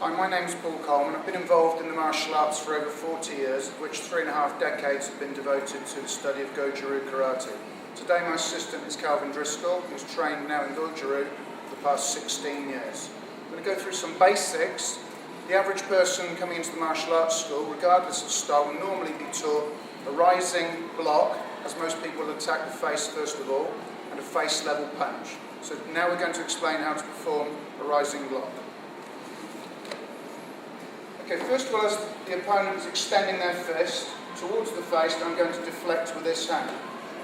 Hi, my name is Coleman. I've been involved in the martial arts for over 40 years, of which 3.5 decades have been devoted to the study of Goju karate. Today my assistant is Calvin Driscoll, who's trained now in Goju for the past 16 years. I'm going to go through some basics. The average person coming into the martial arts school, regardless of style, will normally be taught a rising block, as most people will attack the face first of all, and a face level punch. So now we're going to explain how to perform a rising block. Okay, first of all, as the opponent is extending their fist towards the face, I'm going to deflect with this hand.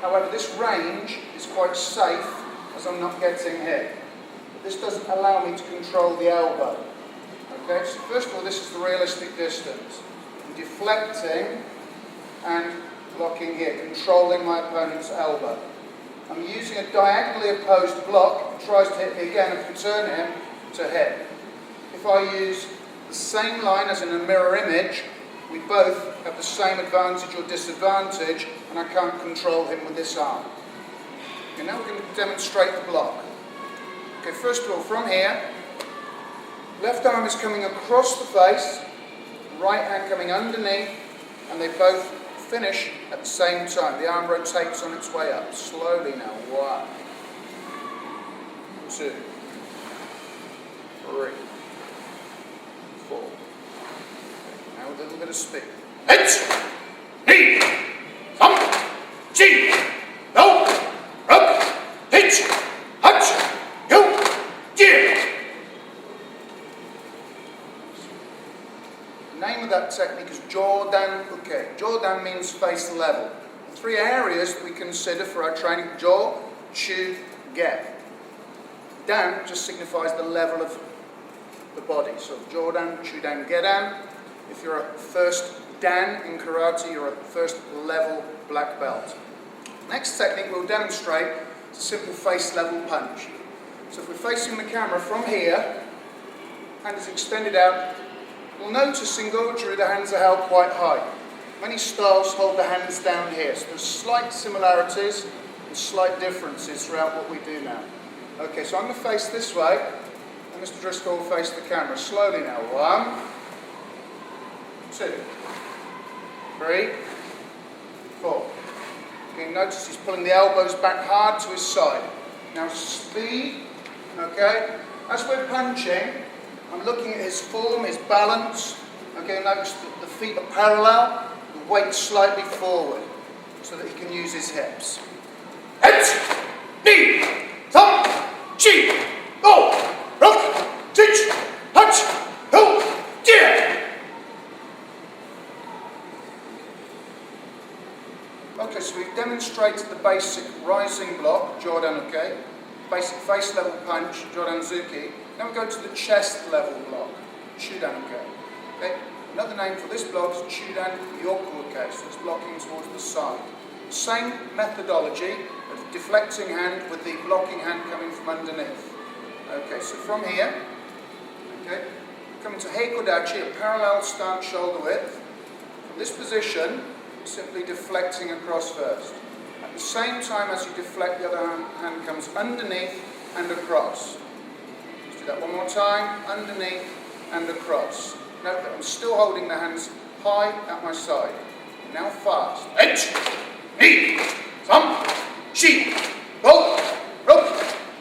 However, this range is quite safe as I'm not getting hit. This doesn't allow me to control the elbow. Okay, so first of all, this is the realistic distance. I'm deflecting and blocking here, controlling my opponent's elbow. I'm using a diagonally opposed block. If he tries to hit me again, I can turn him to hit. If I use the same line as in a mirror image, we both have the same advantage or disadvantage, and I can't control him with this arm. Okay, now we're going to demonstrate the block. Okay, first of all, from here, left arm is coming across the face, right hand coming underneath, and they both finish at the same time. The arm rotates on its way up. Slowly now. 1, 2, 3, 4. Now with a little bit of speed. Ni, Chi, No, Ruk, Hitch, Hutch, Yo, Jir. The name of that technique is Jodan Uke. Jodan means face level. The 3 areas that we consider for our training: Jo, Chu, Ge. Dan just signifies the level of the body. So Jodan, Chudan, Gedan. If you're a first Dan in karate, you're a first level black belt. Next technique we'll demonstrate is a simple face level punch. So if we're facing the camera from here, hand is extended out, we'll notice in Goju the hands are held quite high. Many styles hold the hands down here, so there's slight similarities and slight differences throughout what we do now. Okay, so I'm going to face this way, and Mr. Driscoll will face the camera. Slowly now. 1, 2, 3, 4. Okay, notice he's pulling the elbows back hard to his side. Now speed, okay. As we're punching, I'm looking at his form, his balance. Okay, notice that the feet are parallel, the weight slightly forward, so that he can use his hips. Het, ni, tam, chi, go, ruk, tich, hutch, ho, jir. Okay, so we've demonstrated the basic rising block, Jodan Uke, basic face level punch, Jodan Zuki. Now we go to the chest level block, Chudan Uke. Okay? Another name for this block is Chudan Yoku Uke, so it's blocking towards the side. Same methodology of deflecting hand with the blocking hand coming from underneath. Okay, so from here, okay, coming to Heikodachi, a parallel stance shoulder width. From this position, simply deflecting across first. At the same time as you deflect, the other hand comes underneath and across. Let's do that one more time. Underneath and across. Note that I'm still holding the hands high at my side. Now fast. H, ni, tam, chi, go, ruk,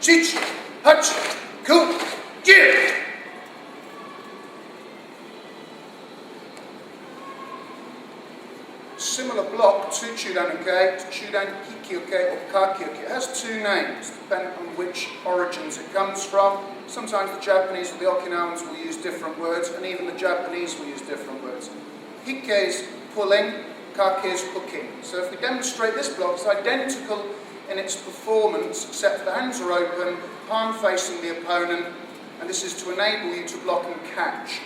chich, hutch, ku, jir. Similar block to Chudan Uke, to Chudan Hiki Uke or Kaki Uke. It has 2 names, depending on which origins it comes from. Sometimes the Japanese or the Okinawans will use different words, and even the Japanese will use different words. Hike is pulling, Kaki is hooking. So if we demonstrate this block, it's identical in its performance, except the hands are open, palm facing the opponent, and this is to enable you to block and catch.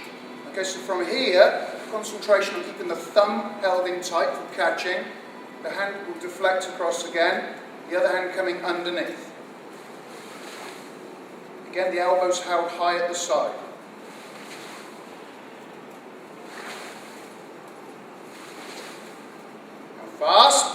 Okay, so from here, concentration on keeping the thumb held in tight for catching. The hand will deflect across again, the other hand coming underneath. Again, the elbows held high at the side. Now fast.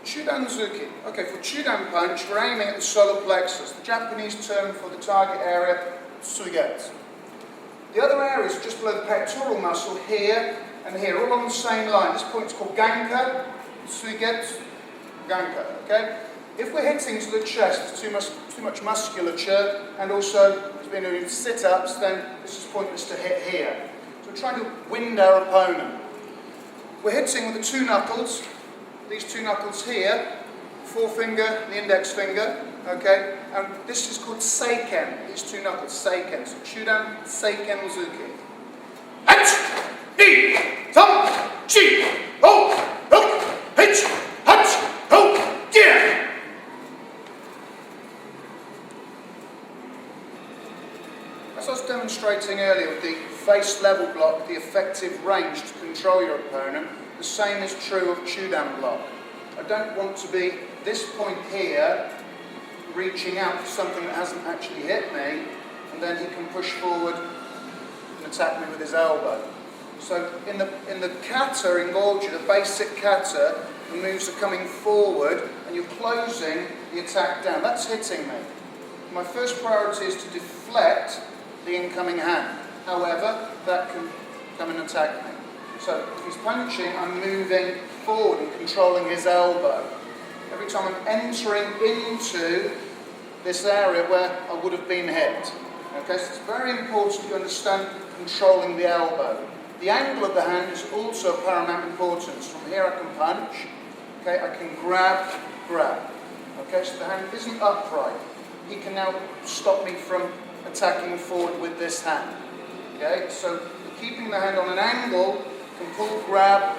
Chudanzuki. Okay, for Chudan punch, we're aiming at the solar plexus. The Japanese term for the target area, tsuget. The other areas just below the pectoral muscle, here and here, all on the same line. This point is called ganka, tsuget, ganka, okay? If we're hitting to the chest, there's too much musculature, and also there's been doing sit-ups, then this is pointless to hit here. So we're trying to wind our opponent. We're hitting with the two knuckles, these two knuckles here, forefinger, the index finger, okay? And this is called seiken, these two knuckles, seiken. So Chudan, seiken, uzuki. Hach! Ni! Tam! Chi! Ho! Hook! Hitch! Hach! Ho! Yeah! As I was demonstrating earlier with the face level block, the effective range to control your opponent, the same is true of Chudan block. I don't want to be this point here, reaching out for something that hasn't actually hit me, and then he can push forward and attack me with his elbow. So in the kata, in Goju, the basic kata, the moves are coming forward and you're closing the attack down. That's hitting me. My first priority is to deflect the incoming hand. However, that can come and attack me. So if he's punching, I'm moving forward and controlling his elbow. Every time I'm entering into this area where I would have been hit. Okay, so it's very important you understand controlling the elbow. The angle of the hand is also of paramount importance. From here I can punch, okay, I can grab. Okay, so the hand isn't upright. He can now stop me from attacking forward with this hand. Okay, so keeping the hand on an angle, I can pull, grab,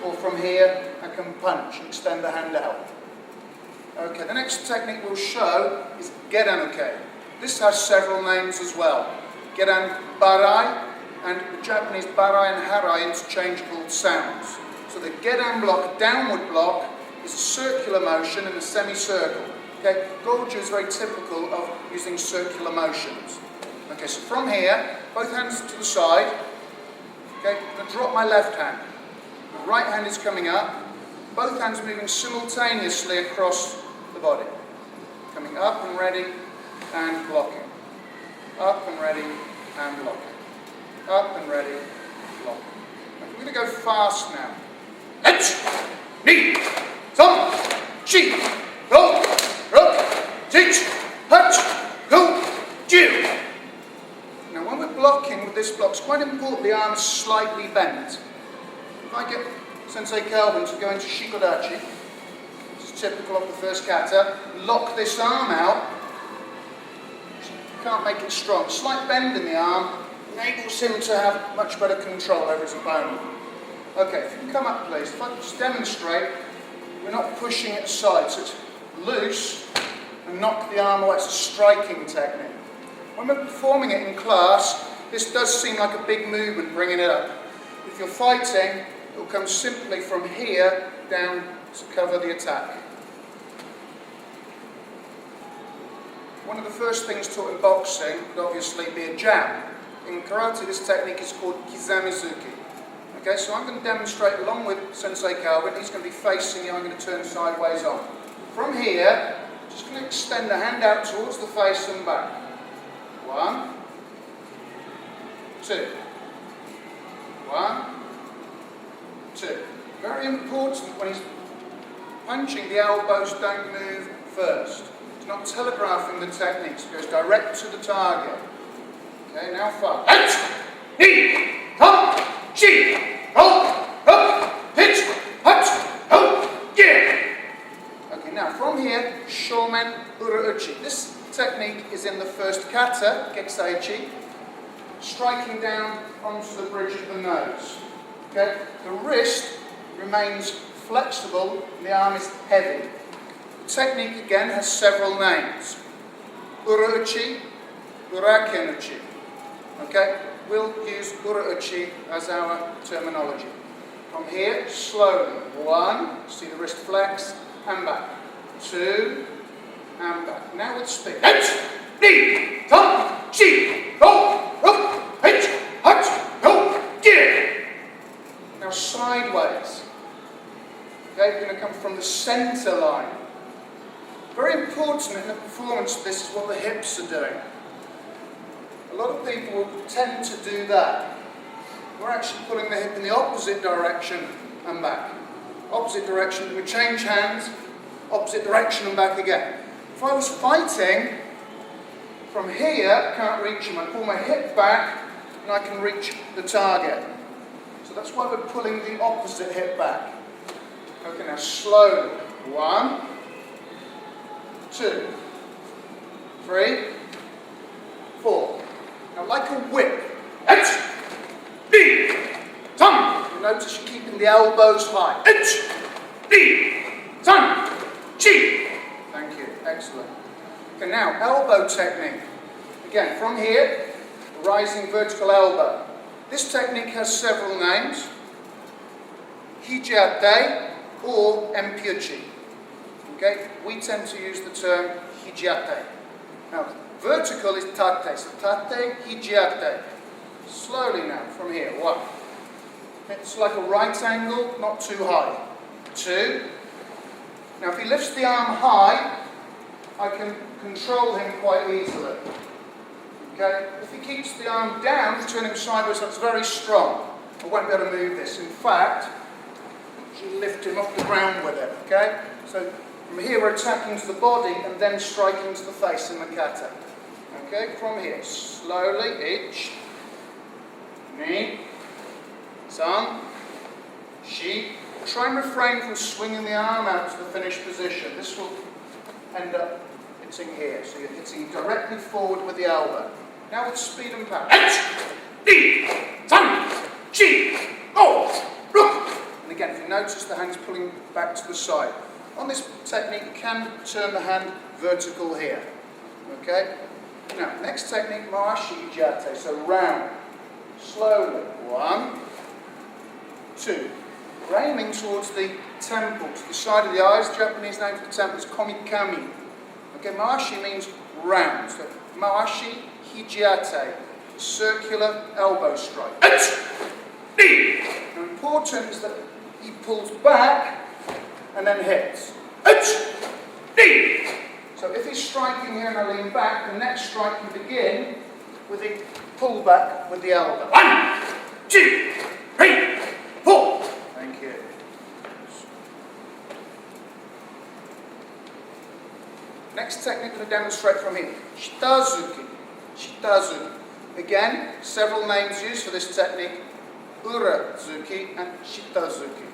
or from here I can punch and extend the hand out. Okay, the next technique we'll show is Gedanuke. This has several names as well. Gedan Barai, and the Japanese Barai and Harai interchangeable sounds. So the Gedan block, downward block, is a circular motion in a semicircle. Okay, Goju is very typical of using circular motions. Okay, so from here, both hands to the side. Okay, I'm going to drop my left hand. The right hand is coming up. Both hands moving simultaneously across the body. Coming up and ready and blocking. Up and ready and blocking. Up and ready, blocking. Okay, we're going to go fast now. Hach! Ni! Sam! Chi! Go! Rook! Teach! Hach! Go! Jiu! Now when we're blocking with this block, it's quite important the arm is slightly bent. If I get Sensei Kelvin to go into Shikodachi, which is typical of the first kata, lock this arm out, you can't make it strong. Slight bend in the arm enables him to have much better control over his opponent. Okay, if you can come up please, if I can just demonstrate, we're not pushing it aside, so it's loose and knock the arm away. It's a striking technique. When we're performing it in class, this does seem like a big movement, bringing it up. If you're fighting, it will come simply from here down to cover the attack. One of the first things taught in boxing would obviously be a jab. In karate, this technique is called Kizamizuki. Okay, so I'm going to demonstrate along with Sensei Calvin. He's going to be facing you, I'm going to turn sideways on. From here, just going to extend the hand out towards the face and back. 1, 2. 1, 2. Very important when he's punching, the elbows don't move first. He's not telegraphing the techniques, it goes direct to the target. Okay, now 5. Hach! Ni! Tam! Chi! Ho! Hook! Hitch! Hach! Ho! Yeah! Okay, now from here, Shomen Ura-uchi. This technique is in the first kata, Gekisai Ichi, striking down onto the bridge of the nose. Okay? The wrist remains flexible and the arm is heavy. The technique again has several names. Ura-uchi, Uraken-uchi. Okay? We'll use Ura-uchi as our terminology. From here, slowly. 1, see the wrist flex, and back. 2, and back. Now with speed. Hach! Ni! Tam! Chi! Go! Hook! Hitch! Hach! Go! Yeah! Now sideways. Okay, you're going to come from the centre line. Very important in the performance, this is what the hips are doing. A lot of people will tend to do that. We're actually pulling the hip in the opposite direction and back. Opposite direction, we change hands, opposite direction and back again. If I was fighting, from here, I can't reach him. I pull my hip back and I can reach the target. So that's why we're pulling the opposite hip back. Okay, now slowly. 1, 2, 3, 4. Now like a whip. You notice you're keeping the elbows high. Thank you, excellent. Okay, now elbow technique. Again, from here, rising vertical elbow. This technique has several names. Hijiate or Empyuchi. Okay, we tend to use the term hijiate. Now, vertical is tate, so tate, hijiate. Slowly now, from here, 1. It's like a right angle, not too high. 2. Now, if he lifts the arm high, I can control him quite easily. Okay, if he keeps the arm down, turn him sideways, that's very strong. I won't be able to move this. In fact, you lift him off the ground with it. Okay, so from here we're attacking to the body and then striking to the face in the kata. Okay, from here, slowly, ich, ni, san, shi. Try and refrain from swinging the arm out to the finished position. This will end up hitting here, so you're hitting directly forward with the elbow. Now with speed and power. And again, if you notice the hand's pulling back to the side. On this technique, you can turn the hand vertical here. Okay? Now, next technique, Mawashi Jate, so round. Slowly. 1, 2. We're aiming towards the temple, to the side of the eyes. Japanese name for the temple is komikami. Okay, Mawashi means round. So, Mawashi Hijiate, circular elbow strike. Now, important is that he pulls back and then hits. So if he's striking here and I lean back, the next strike can begin with a pull back with the elbow. 1, 2, 3, 4. Thank you. Next technique I'm going to demonstrate from here. Shitazuki. Shitazuki. Again, several names used for this technique. Urazuki and Shitazuki.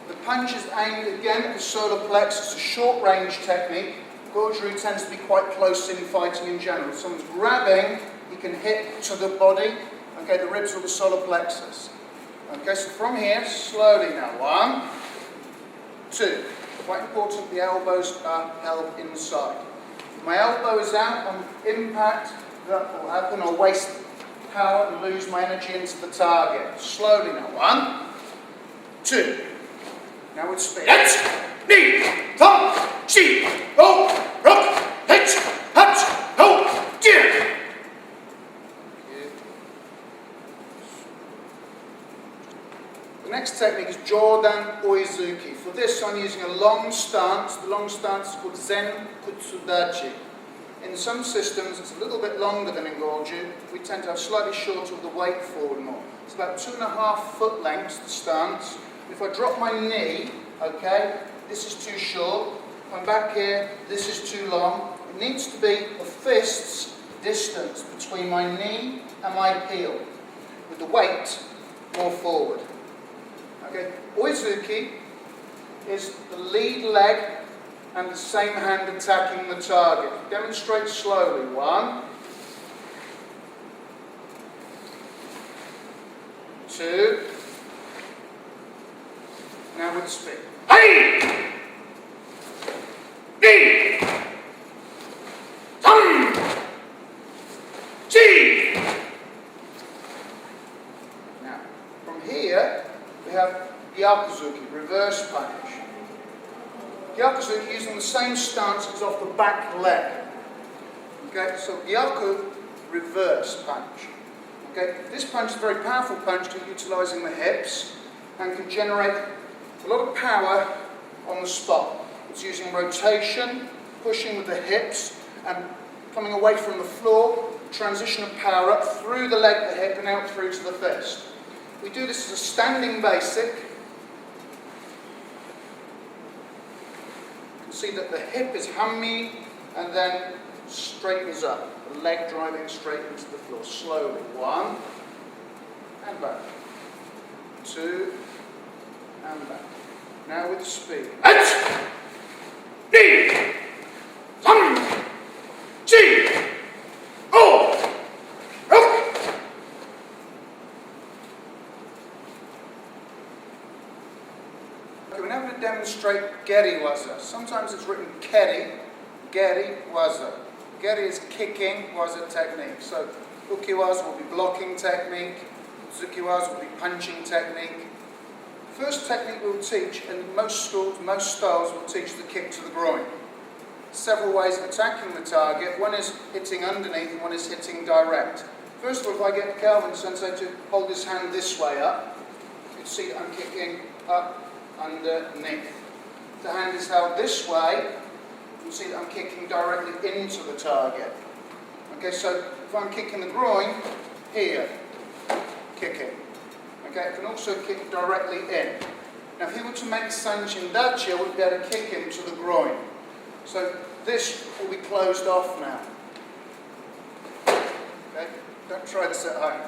The punch is aimed again at the solar plexus. It's a short range technique. Goju tends to be quite close in fighting in general. If someone's grabbing, he can hit to the body, okay, the ribs or the solar plexus. Okay, so from here, slowly now. 1, 2. Quite important, the elbows are held inside. If my elbow is out on impact, that will happen. I'll waste power and lose my energy into the target. Slowly now. 1, 2. Now with speed. The next technique is Jodan Oizuki. For this I'm using a long stance. The long stance is called Zen Kutsudachi. In some systems it's a little bit longer than in Goju. We tend to have slightly shorter with the weight forward more. It's about 2.5 foot lengths, the stance. If I drop my knee, okay, this is too short. If I'm back here, this is too long. It needs to be a fist's distance between my knee and my heel, with the weight more forward. Okay, Oizuki is the lead leg and the same hand attacking the target. Demonstrate slowly. 1, 2. Now with speed. Hey! Di! Tum! Chi! Now, from here, we have Gyakuzuki, reverse punch. Gyakuzuki using the same stance as off the back leg. Okay, so Gyaku, reverse punch. Okay, this punch is a very powerful punch to utilising the hips and can generate A lot of power on the spot. It's using rotation, pushing with the hips, and coming away from the floor, transition of power up through the leg, the hip, and out through to the fist. We do this as a standing basic. You can see that the hip is hammy and then straightens up. The leg driving straight into the floor. Slowly. 1, and back. 2, and back. Now with speed. Okay, we're now going to demonstrate Geri waza. Sometimes it's written Keri, Geri waza. Geri is kicking waza technique. So uki waza will be blocking technique, zuki waza will be punching technique. First technique we'll teach, and most schools, most styles will teach the kick to the groin. Several ways of attacking the target. One is hitting underneath and one is hitting direct. First of all, if I get Calvin Sensei to hold his hand this way up, you can see that I'm kicking up, underneath. If the hand is held this way, you can see that I'm kicking directly into the target. Okay, so if I'm kicking the groin, here, kicking. Okay, I can also kick directly in. Now if he were to make Sanchin dachi, I would be able to kick him to the groin. So this will be closed off now. Okay, don't try this at home.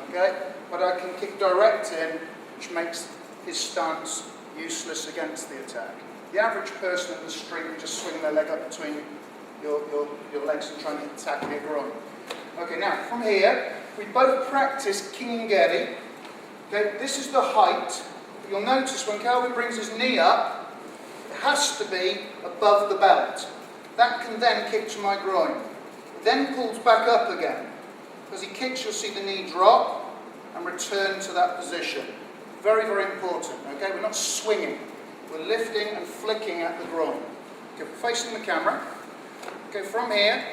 Okay, but I can kick direct in, which makes his stance useless against the attack. The average person in the street would just swing their leg up between your legs and try and attack their groin. Okay, now from here, we both practice Kingeri. Okay, this is the height. You'll notice when Calvin brings his knee up, it has to be above the belt. That can then kick to my groin. It then pulls back up again. As he kicks, you'll see the knee drop and return to that position. Very, very important. Okay, we're not swinging. We're lifting and flicking at the groin. Okay, we're facing the camera. Okay, from here,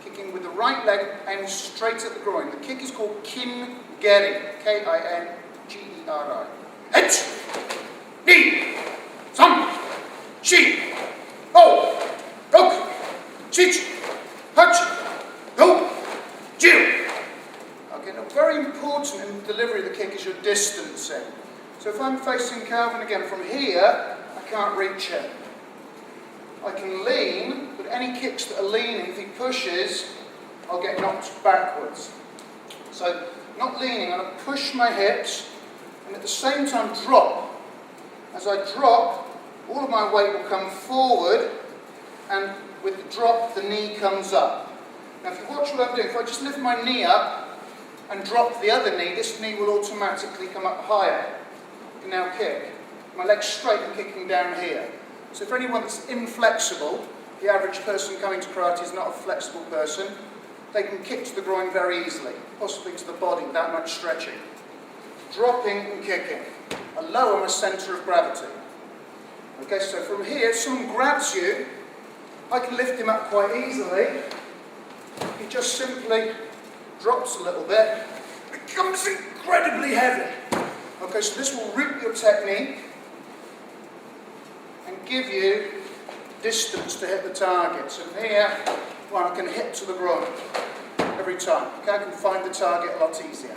kicking with the right leg aimed straight at the groin. The kick is called Kingeri. K-I-N-G-E-R-I. H, Ni, Sam, Shi, Ho, Rok, Chich, Hach, Ho, Jiu. Okay, now very important in the delivery of the kick is your distancing. So if I'm facing Calvin again from here, I can't reach him. I can lean, but any kicks that are leaning, if he pushes, I'll get knocked backwards. So not leaning, I'm going to push my hips and at the same time drop. As I drop, all of my weight will come forward, and with the drop, the knee comes up. Now if you watch what I'm doing, if I just lift my knee up and drop the other knee, this knee will automatically come up higher. I can now kick. My leg's straight and kicking down here. So for anyone that's inflexible, the average person coming to karate is not a flexible person, they can kick to the groin very easily, possibly to the body without much stretching. Dropping and kicking. I lower my centre of gravity. Okay, so from here, if someone grabs you, I can lift him up quite easily. He just simply drops a little bit. It becomes incredibly heavy. Okay, so this will root your technique and give you distance to hit the target. So from here, well, I can hit to the groin every time. Okay, I can find the target a lot easier.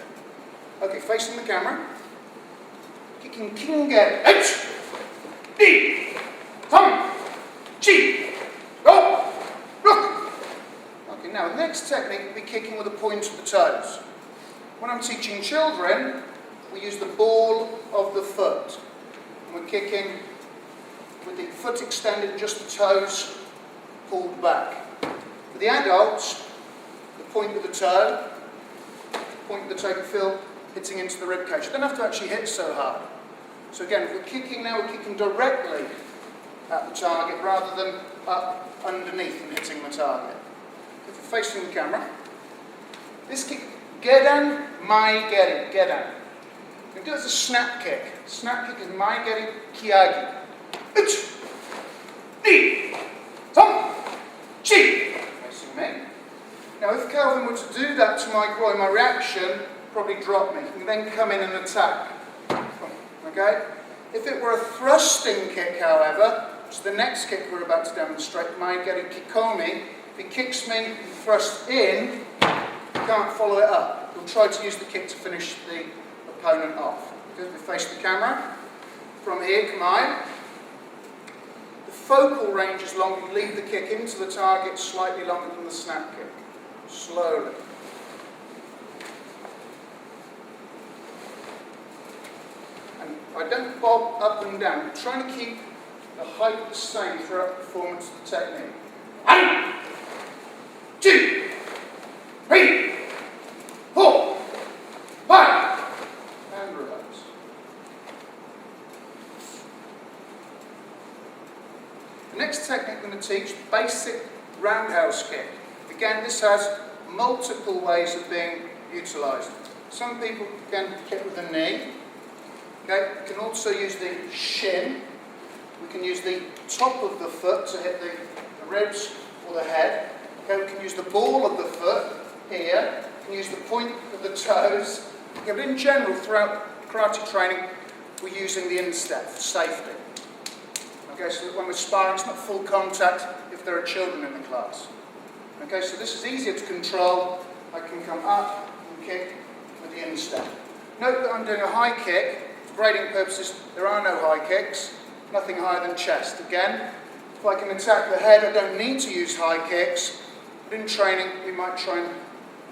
Okay, facing the camera. Kicking Kingeri. H, Ni, Sam, Chi, Go, Look. Okay, now the next technique will be kicking with the point of the toes. When I'm teaching children, we use the ball of the foot. And we're kicking with the foot extended, just the toes pulled back. For the adults, the point of the toe, point of the toe can feel hitting into the rib cage. You don't have to actually hit so hard. So again, if we're kicking now, we're kicking directly at the target rather than up underneath and hitting the target. If we're facing the camera, this kick, gedan, mai geri, gedan. We do it as a snap kick. Snap kick is mai geri, kiagi. Uch, ni, tom, chi. Facing me. Now if Calvin were to do that to my groin, my reaction probably drop me. He can then come in and attack. Okay? If it were a thrusting kick, however, which is the next kick we're about to demonstrate, my Geri Kikomi, if he kicks me and thrusts in, you can't follow it up. You'll try to use the kick to finish the opponent off. Okay, we face the camera. From here, come on. The focal range is long. You lead the kick into the target slightly longer than the snap kick. Slowly. And I don't bob up and down. I'm trying to keep the height the same throughout the performance of the technique. 1, 2, 3, 4, 5, and relax. The next technique I'm going to teach, basic roundhouse kick. Again, this has multiple ways of being utilised. Some people can kick with the knee. Okay, we can also use the shin. We can use the top of the foot to hit the ribs or the head. Okay, we can use the ball of the foot here. We can use the point of the toes. Okay, but in general, throughout karate training, we're using the instep for safety. Okay, so that when we're sparring, it's not full contact if there are children in the class. Okay, so this is easier to control. I can come up and kick with the instep. Note that I'm doing a high kick. For grading purposes, there are no high kicks. Nothing higher than chest. Again, if I can attack the head, I don't need to use high kicks. But in training, we might try and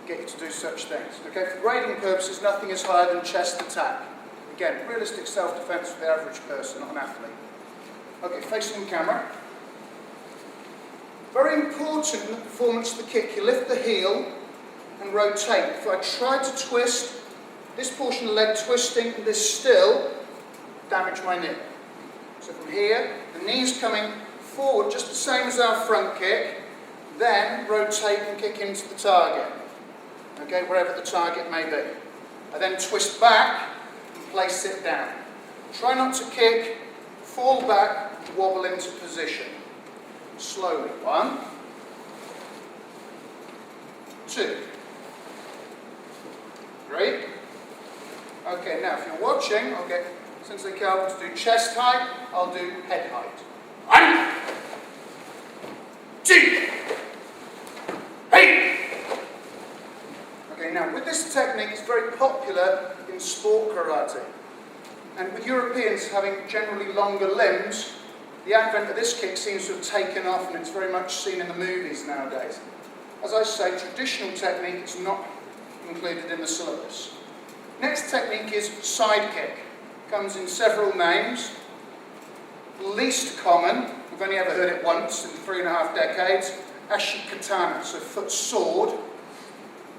get you to do such things. Okay, for grading purposes, nothing is higher than chest attack. Again, realistic self-defense for the average person, not an athlete. Okay, facing the camera. Very important in the performance of the kick, you lift the heel and rotate. If I try to twist, this portion of the leg twisting and this still, damage my knee. So from here, the knee's coming forward, just the same as our front kick, then rotate and kick into the target. Okay, wherever the target may be. I then twist back and place it down. Try not to kick, fall back, wobble into position. Slowly. 1, 2, 3. Okay, now if you're watching, I'll get Sensei Calvin to do chest height, I'll do head height. 1, 2, 3. Okay, now with this technique, it's very popular in sport karate. And with Europeans having generally longer limbs, the advent of this kick seems to have taken off, and it's very much seen in the movies nowadays. As I say, traditional technique is not included in the syllabus. Next technique is side kick. Comes in several names. Least common, we've only ever heard it once in 3.5 decades, ashikatana, so foot sword.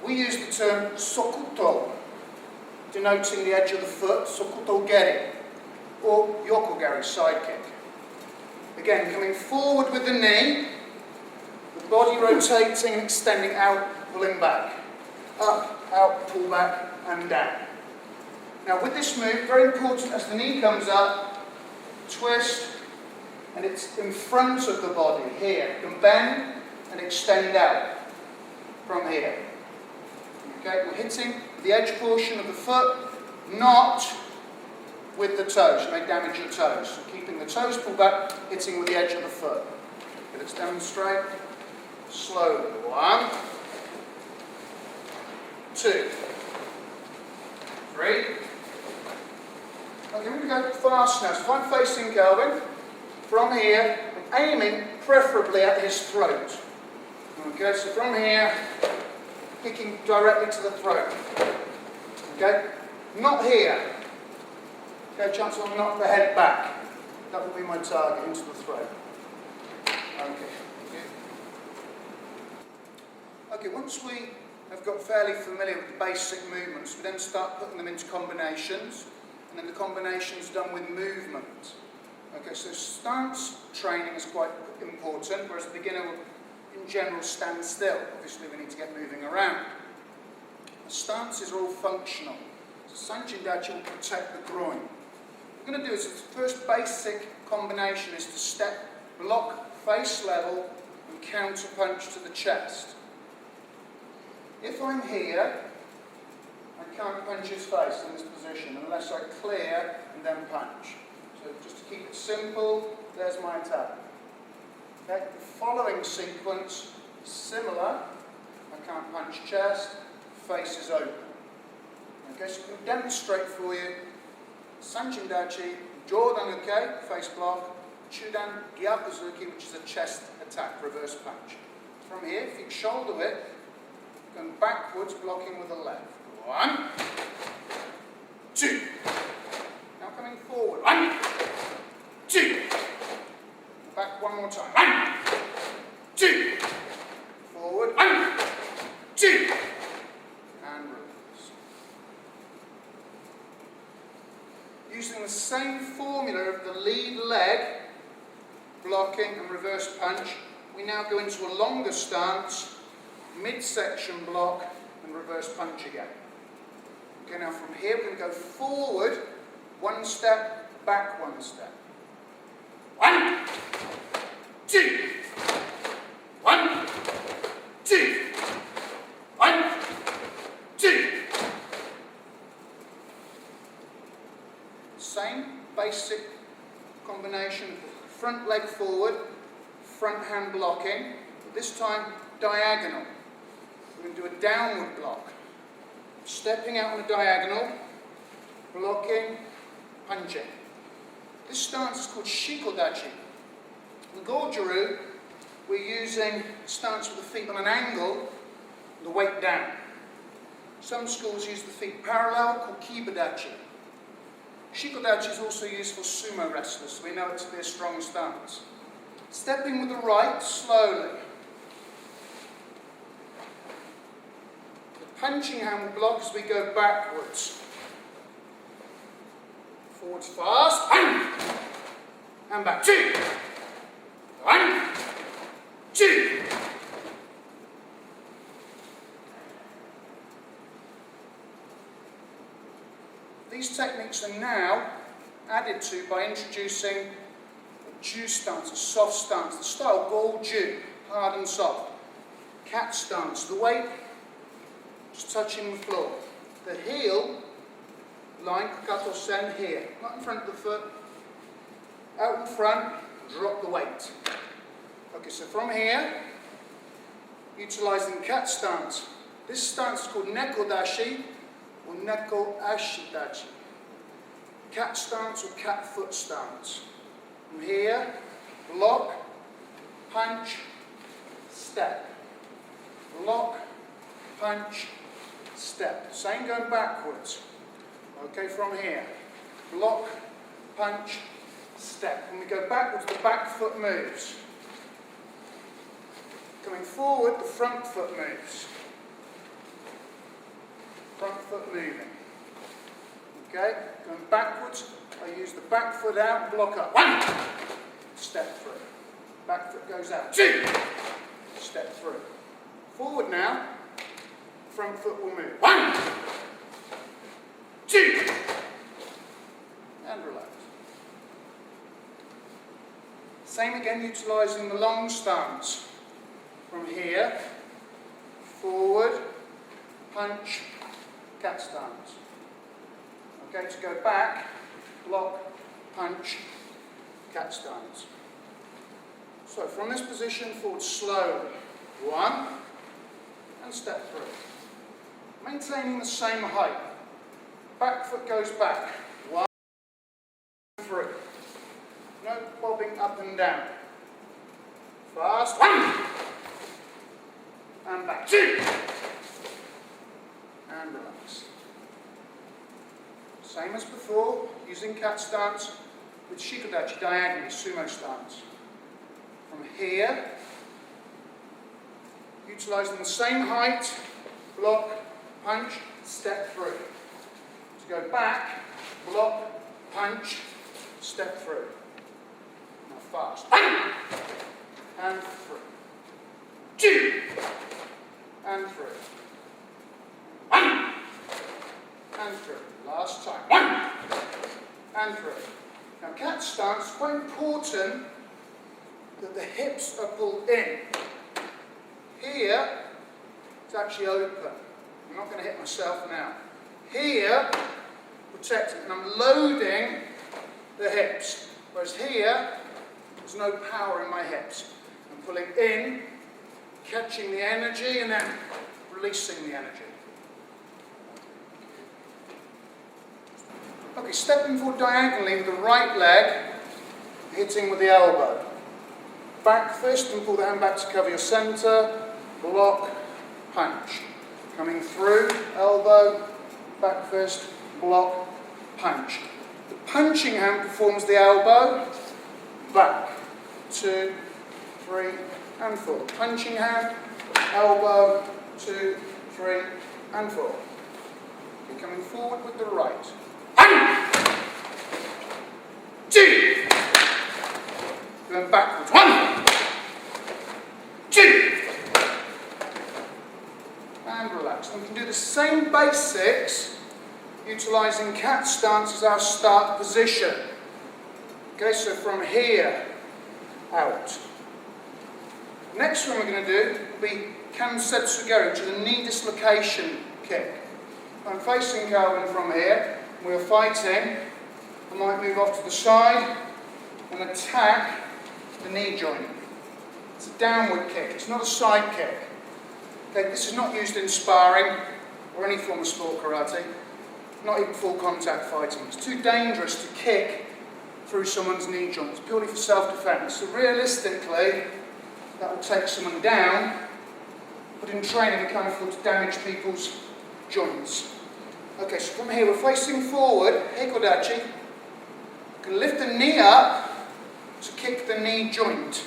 We use the term sokuto, denoting the edge of the foot, sokuto geri, or yokogari, side kick. Again, coming forward with the knee, the body rotating and extending out, pulling back. Up, out, pull back, and down. Now with this move, very important, as the knee comes up, twist, and it's in front of the body, here. You can bend and extend out from here. Okay, we're hitting the edge portion of the foot, not with the toes. You may damage your toes. So keeping the toes pulled back, hitting with the edge of the foot. Okay, let's demonstrate. Slowly. 1, 2, 3. Okay, we're going to go fast now. So if I'm facing Kelvin, from here, I'm aiming preferably at his throat. Okay, so from here, kicking directly to the throat. Okay, not here. Okay, chance I'll knock the head back. That will be my target, into the throat. Okay. Okay, once we have got fairly familiar with the basic movements, we then start putting them into combinations, and then the combinations done with movement. Okay, so stance training is quite important, whereas the beginner will, in general, stand still. Obviously, we need to get moving around. The stances are all functional. So Sanchin will protect the groin. What we're going to do is, the first basic combination is to step, block, face level, and counter punch to the chest. If I'm here, I can't punch his face in this position unless I clear and then punch. So just to keep it simple, there's my attack. Okay, the following sequence is similar. I can't punch chest, face is open. Okay, so I can demonstrate for you Sanchin dachi, Jordan uke, face block, Chudan gyakuzuki, which is a chest attack, reverse punch. From here, feet shoulder width, going backwards, blocking with the left. 1, 2. Now coming forward. 1, 2. Back one more time. 1, 2. Forward. 1, 2. And release. Using the same formula of the lead leg, blocking and reverse punch, we now go into a longer stance, midsection block and reverse punch again. Okay, now from here we're going to go forward, one step, back one step. 1, 2. 1, 2. 1, 2. Same basic combination of the front leg forward, front hand blocking, but this time diagonal. We're going to do a downward block. Stepping out on a diagonal, blocking, punching. This stance is called shikodachi. In Goju, we're using a stance with the feet on an angle, the weight down. Some schools use the feet parallel, called kibadachi. Shikodachi is also used for sumo wrestlers, so we know it to be a strong stance. Stepping with the right, slowly. The punching hand will block as we go backwards. Forwards fast. 1. And back. 2. 1. 2. These techniques are now added to by introducing a Ju stance, a soft stance, the style Goju, hard and soft. Cat stance, the weight just touching the floor. The heel line, katas here, not in front of the foot, out in front, drop the weight. Okay, so from here, utilising cat stance. This stance is called nekodashi or neko ashidachi. Cat stance or cat foot stance. From here, block, punch, step. Block, punch, step. Same going backwards. Okay, from here, block, punch, step. When we go backwards, the back foot moves. Coming forward, the front foot moves. Front foot moving. Okay, going backwards, I use the back foot out, block up. 1, step through. Back foot goes out. 2, step through. Forward now, front foot will move. 1, 2, and relax. Same again, utilising the long stance. From here, forward, punch, cat stance. Okay, to go back, block, punch, cat stance. So from this position, forward slowly. 1, and step through. Maintaining the same height. Back foot goes back. 1, through. No bobbing up and down. Fast. 1, and back. 2, and relax. Same as before, using cat stance with shikodachi, diagonally, sumo stance. From here, utilising the same height, block, punch, step through. To go back, block, punch, step through. Now fast. And through. 2, and through. 1, and through. Last time. 1, and through. Now cat stance, quite important that the hips are pulled in. Here, it's actually open. I'm not going to hit myself now. Here, protecting, and I'm loading the hips. Whereas here, there's no power in my hips. I'm pulling in, catching the energy, and then releasing the energy. Okay, stepping forward diagonally with the right leg, hitting with the elbow. Back fist and pull the hand back to cover your centre, block, punch. Coming through, elbow, back fist, block, punch. The punching hand performs the elbow, back, 2, 3, and 4. Punching hand, elbow, 2, 3, and 4. You're coming forward with the right. 1, 2. Going backwards. 1, 2. And relax. And we can do the same basics utilising cat stance as our start position. Okay, so from here out. Next one we're going to do will be Kansetsu-geri, which is a knee dislocation kick. I'm facing Calvin from here. We're fighting. I might move off to the side and attack the knee joint. It's a downward kick. It's not a side kick. Okay, this is not used in sparring or any form of sport karate. Not even full contact fighting. It's too dangerous to kick through someone's knee joint. It's purely for self-defense. So realistically, that will take someone down, but in training we can't afford to damage people's joints. Okay, so from here we're facing forward, hikodachi. You can lift the knee up to kick the knee joint.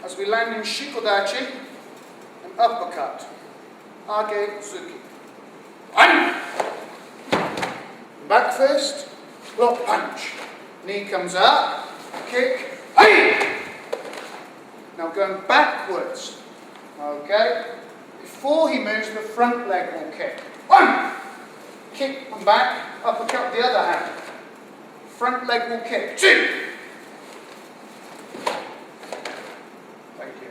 As we land in shikodachi, an uppercut. Age zuki. 1. Back fist, block punch. Knee comes up, kick, hey! Now going backwards. Okay? Before he moves, the front leg will kick. 1! Kick and back, uppercut the other hand. Front leg will kick. 2! Thank you.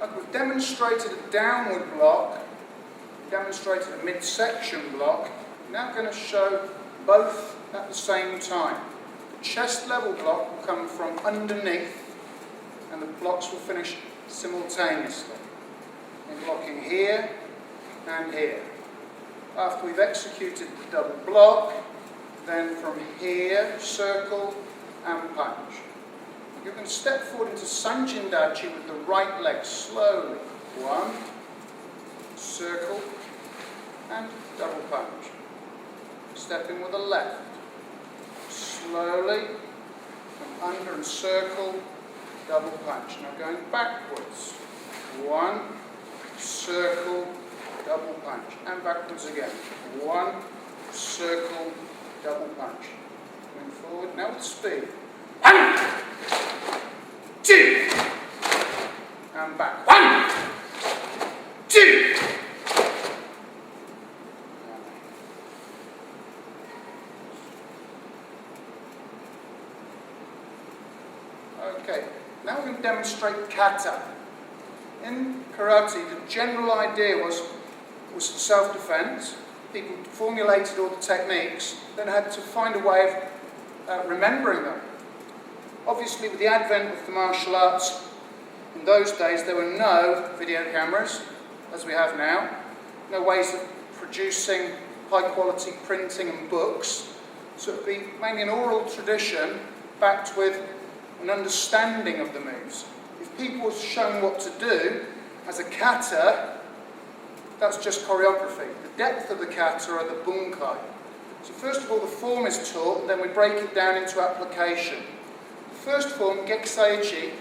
Okay, we've demonstrated a downward block, demonstrated a midsection block. Now I'm going to show both at the same time. The chest level block will come from underneath and the blocks will finish simultaneously. In blocking here and here. After we've executed the double block, then from here, circle and punch. You're going to step forward into Sanchin dachi with the right leg slowly. 1, circle and double punch. Stepping with the left. Slowly, and under and circle, double punch. Now going backwards. 1, circle, double punch. And backwards again. 1, circle, double punch. Going forward, now with speed. 1, 2, and back. 1, 2. Okay, now we're going to demonstrate kata. In karate, the general idea was self-defense. People formulated all the techniques, then had to find a way of remembering them. Obviously, with the advent of the martial arts, in those days there were no video cameras, as we have now, no ways of producing high-quality printing and books, so it would be mainly an oral tradition backed with an understanding of the moves. If people were shown what to do as a kata, that's just choreography. The depth of the kata are the bunkai. So first of all, the form is taught, and then we break it down into application. The first form, Gekisai Ichi,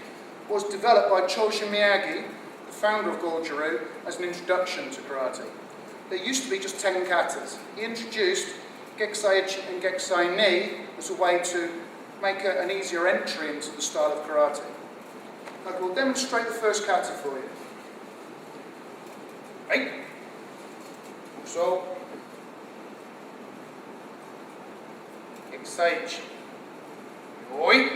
was developed by Choshin Miyagi, the founder of Goju, as an introduction to karate. There used to be just 10 katas. He introduced Gekisai Ichi and Gekisai Ni as a way to make an easier entry into the style of karate. I will demonstrate the first kata for you. Right. So, Gekisai Ichi. Oi.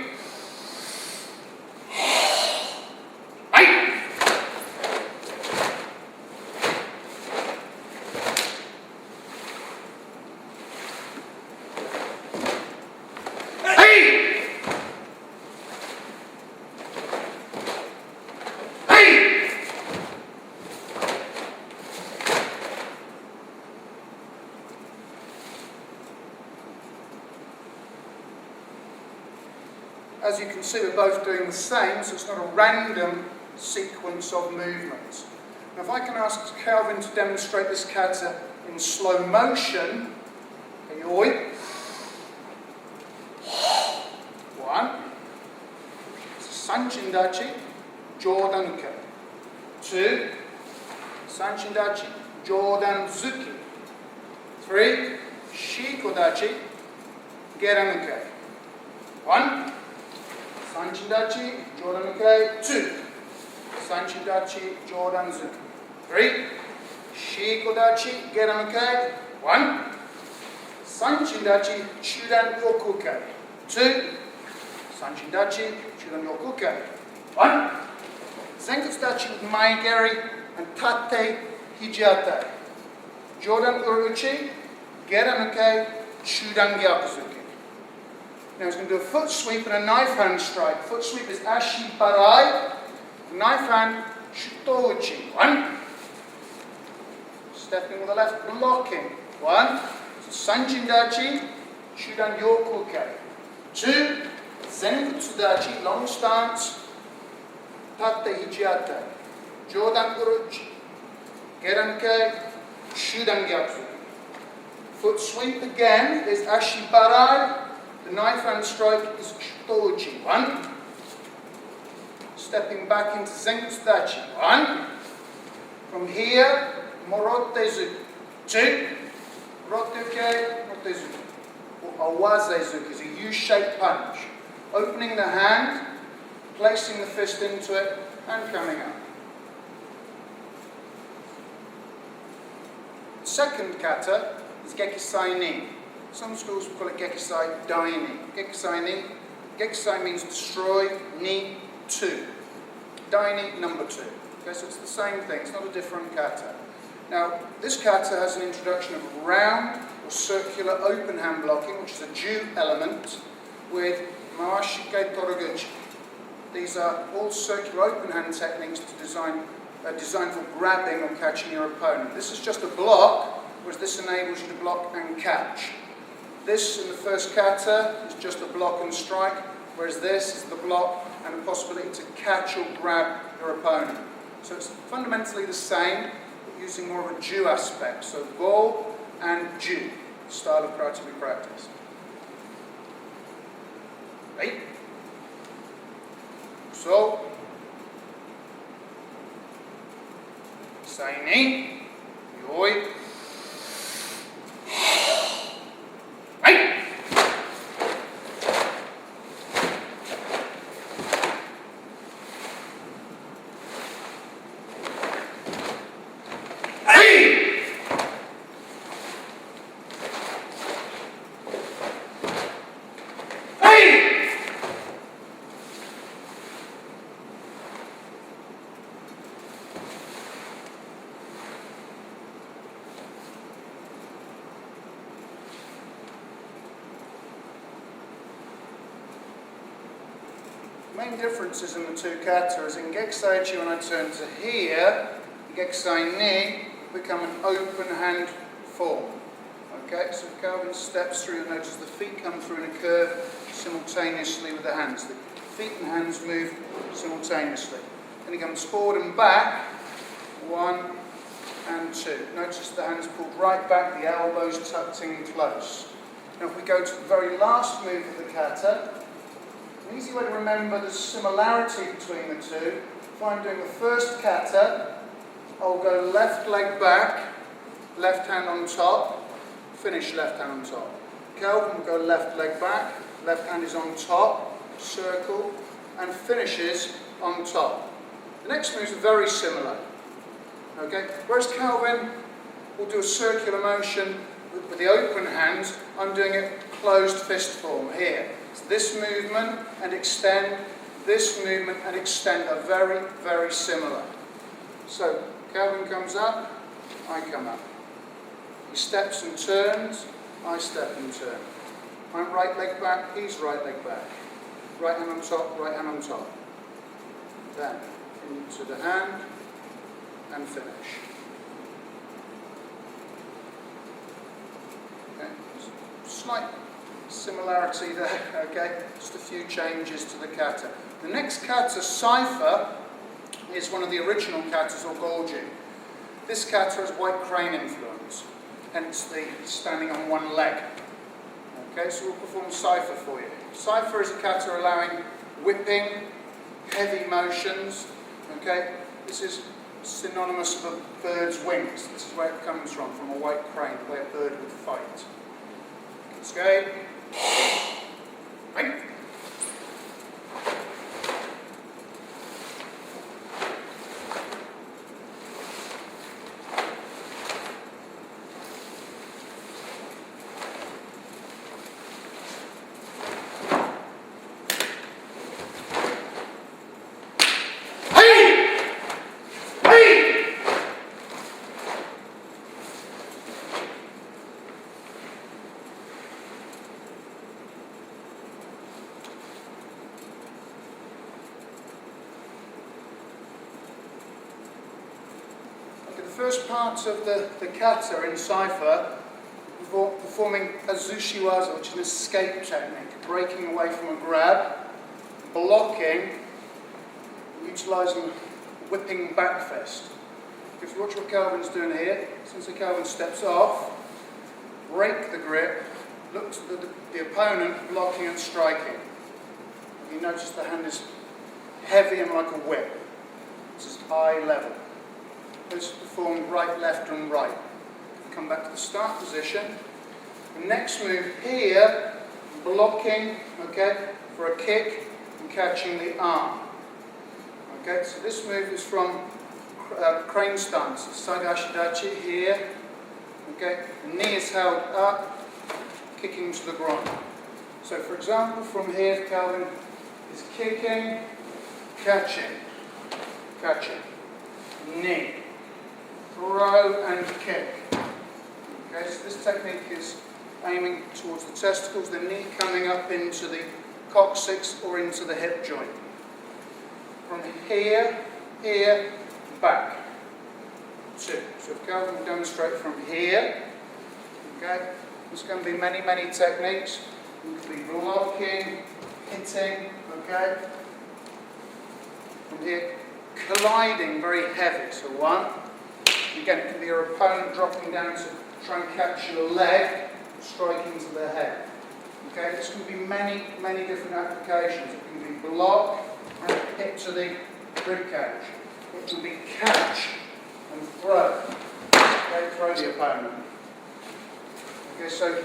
as you can see, we're both doing the same, so it's not a random sequence of movements. Now if I can ask Calvin to demonstrate this kata in slow motion. Yoi. 1. Sanchin dachi, Jordan uke. 2. Sanchin dachi, Jordan zuki. 3. Shiko dachi, Geran uke. 1. Sanchin dachi, Jordan uke. 2. Sanchin dachi, Jordan zuki. 3. Shiko dachi, Geran uke. 1. Sanchin dachi, Chudan yokuke. 2. Sanchin dachi, Chudan yokuke. 1. Zenkutsu dachi with maigeri and tate hijiate. Jordan uruchi, Geran uke, Chudan gyakuzuki. Now he's going to do a foot sweep and a knife hand strike. Foot sweep is ashi barai. Knife hand, shutouchi. 1. Stepping with the left, blocking. 1. Sanchin dachi, Chudan yokuke. 2. Zenkutsu dachi, long stance, tate hijiate. Jordan uruchi, Geran uke, Chudan gyakuzuki. Foot sweep again is ashi barai. The knife hand strike is shutouchi. 1. Stepping back into Zenkutsu dachi. 1. From here, morotezuki. 2. Rotuke, rotezuki. Or awazezuki is a U-shaped punch. Opening the hand, placing the fist into it, and coming up. The second kata is Gekisai Ni. Some schools will call it Gekisai Ni. Gekisai Ni. Gekisai means destroy, Ni, 2. Ni, number 2. Okay, so it's the same thing, it's not a different kata. Now, this kata has an introduction of round or circular open hand blocking, which is a Ju element, with Mawashike Toraguchi. These are all circular open hand techniques designed for grabbing or catching your opponent. This is just a block, whereas this enables you to block and catch. This, in the first kata, is just a block and strike, whereas this is the block and the possibility to catch or grab your opponent. So it's fundamentally the same, but using more of a Ju aspect. So Go and Ju, style of karate we practice. Right? So, Gekisai Ni, Yoi. The main differences in the two kata is in Gekisai Ichi, when I turn to here, Gekisai Ni become an open hand form. Okay, so Calvin steps through, notice the feet come through in a curve simultaneously with the hands. The feet and hands move simultaneously. Then he comes forward and back, 1 and 2. Notice the hands pulled right back, the elbows tucked in close. Now if we go to the very last move of the kata, an easy way to remember the similarity between the two, if I'm doing the first kata, I'll go left leg back, left hand on top, finish left hand on top. Calvin will go left leg back, left hand is on top, circle, and finishes on top. The next moves are very similar. Okay? Whereas Calvin will do a circular motion with the open hands, I'm doing it closed fist form here. So this movement and extend, this movement and extend are very, very similar. So Calvin comes up, I come up. He steps and turns, I step and turn. I'm right leg back, he's right leg back. Right hand on top, right hand on top. Then into the hand and finish. Okay. Slight Similarity there, okay? Just a few changes to the kata. The next kata, Saifa, is one of the original katas, or Goju. This kata has white crane influence, hence the standing on one leg. Okay, so we'll perform Saifa for you. Saifa is a kata allowing whipping, heavy motions. Okay, this is synonymous with a bird's wings. This is where it comes from a white crane, the way a bird would fight. Let's go. Right. The first part of the kata in Saifa, performing a zushiwaza, which is an escape technique, breaking away from a grab, blocking, utilising whipping back fist. If you watch what Calvin's doing here, since Calvin steps off, break the grip, look to the opponent blocking and striking. You notice the hand is heavy and like a whip. This is eye level. This is performed right, left and right. Come back to the start position. The next move here, blocking, okay, for a kick and catching the arm. Okay, so this move is from crane stance, Sagashidachi here. Okay, the knee is held up, kicking to the groin. So for example, from here, Calvin is kicking, catching, knee, throw and kick. Okay, so this technique is aiming towards the testicles, the knee coming up into the coccyx or into the hip joint. From here, back. Two. So if Calvin will demonstrate from here, okay, there's going to be many, many techniques. You could be blocking, hitting, okay. From here, colliding very heavy. So one. Again, it can be your opponent dropping down to try and catch your leg, striking to the head. Okay, this can be many, many different applications. It can be block and hit to the rib cage. It can be catch and throw. Okay, throw the opponent. Okay, so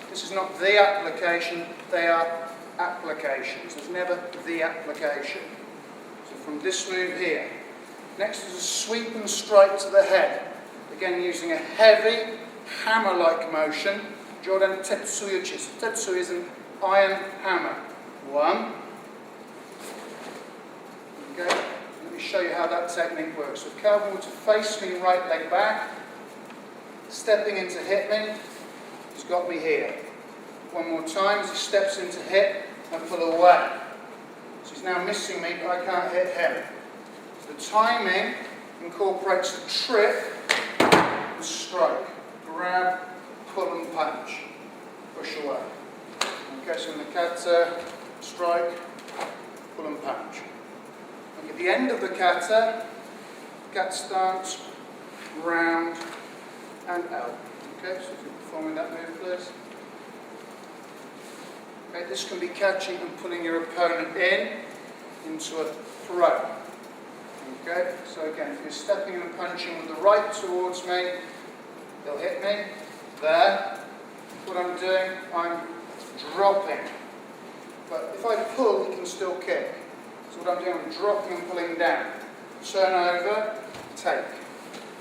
this is not the application, they are applications. There's never the application. So from this move here. Next is a sweep and strike to the head. Again, using a heavy, hammer-like motion. Jodan Tetsuya Chis. Tetsuya is an iron hammer. One. Okay, let me show you how that technique works. So if Calvin were to face me right leg back, stepping into hit me, he's got me here. One more time as he steps into hit, I pull away. So he's now missing me, but I can't hit him. So the timing incorporates the trip and strike. Grab, pull and punch. Push away. Okay, so in the kata, strike, pull and punch. And at the end of the kata stance, round and out. Okay, so if you're performing that move, please. Okay, this can be catching and pulling your opponent into a throw. Okay, so again, if you're stepping and punching with the right towards me, they'll hit me. There. What I'm doing, I'm dropping. But if I pull, he can still kick. So what I'm doing, I'm dropping and pulling down. Turn over, take.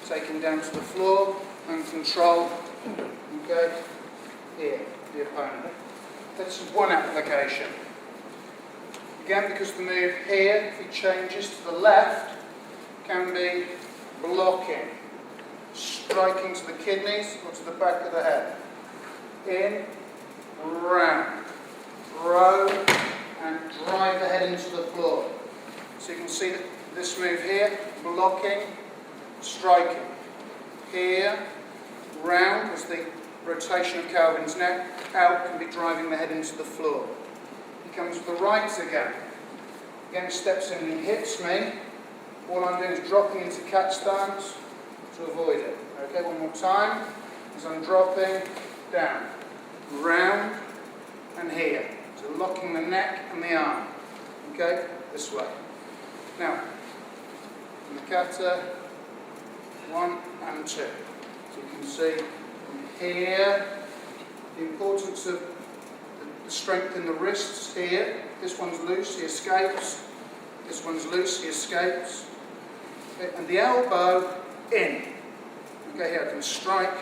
Taking down to the floor and control. Okay, here, the opponent. That's one application. Again, because the move here, if he changes to the left, can be blocking, striking to the kidneys or to the back of the head. In, round, throw, and drive the head into the floor. So you can see that this move here, blocking, striking. Here, round as the rotation of Calvin's neck out can be driving the head into the floor. He comes to the right again. Again, steps in and hits me. All I'm doing is dropping into cat stance to avoid it. Okay, one more time. As I'm dropping down, round, and here. So locking the neck and the arm. Okay, this way. Now, in the kata, 1 and 2. So you can see from here the importance of the strength in the wrists here. This one's loose, he escapes. This one's loose, he escapes. Okay, and the elbow in. Okay, here I can strike,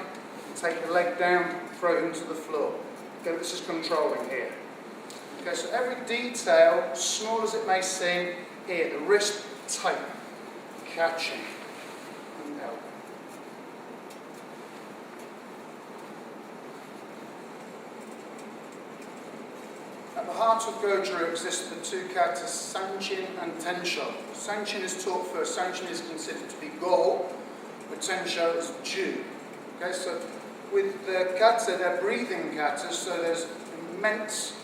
take the leg down, throw him to the floor. Okay, this is controlling here. Okay, so every detail, small as it may seem, here, the wrist tight, catching, and elbow. At the heart of Goju exist the two katas, Sanchin and Tensho. Sanchin is taught first. Sanchin is considered to be Go, but Tensho is Ju. Okay, so with the kata, they're breathing katas, so there's immense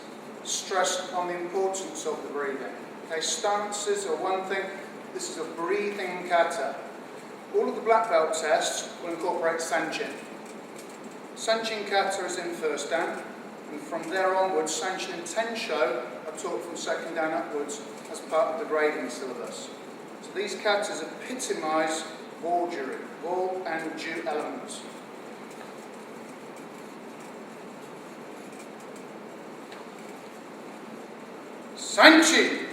stress on the importance of the breathing. Okay, stances are one thing. This is a breathing kata. All of the black belt tests will incorporate Sanchin. Sanchin kata is in first dan, and from there onwards, Sanchin and Tensho are taught from second dan upwards as part of the grading syllabus. So these katas epitomise Goju, Go and Ju elements. Sanchin!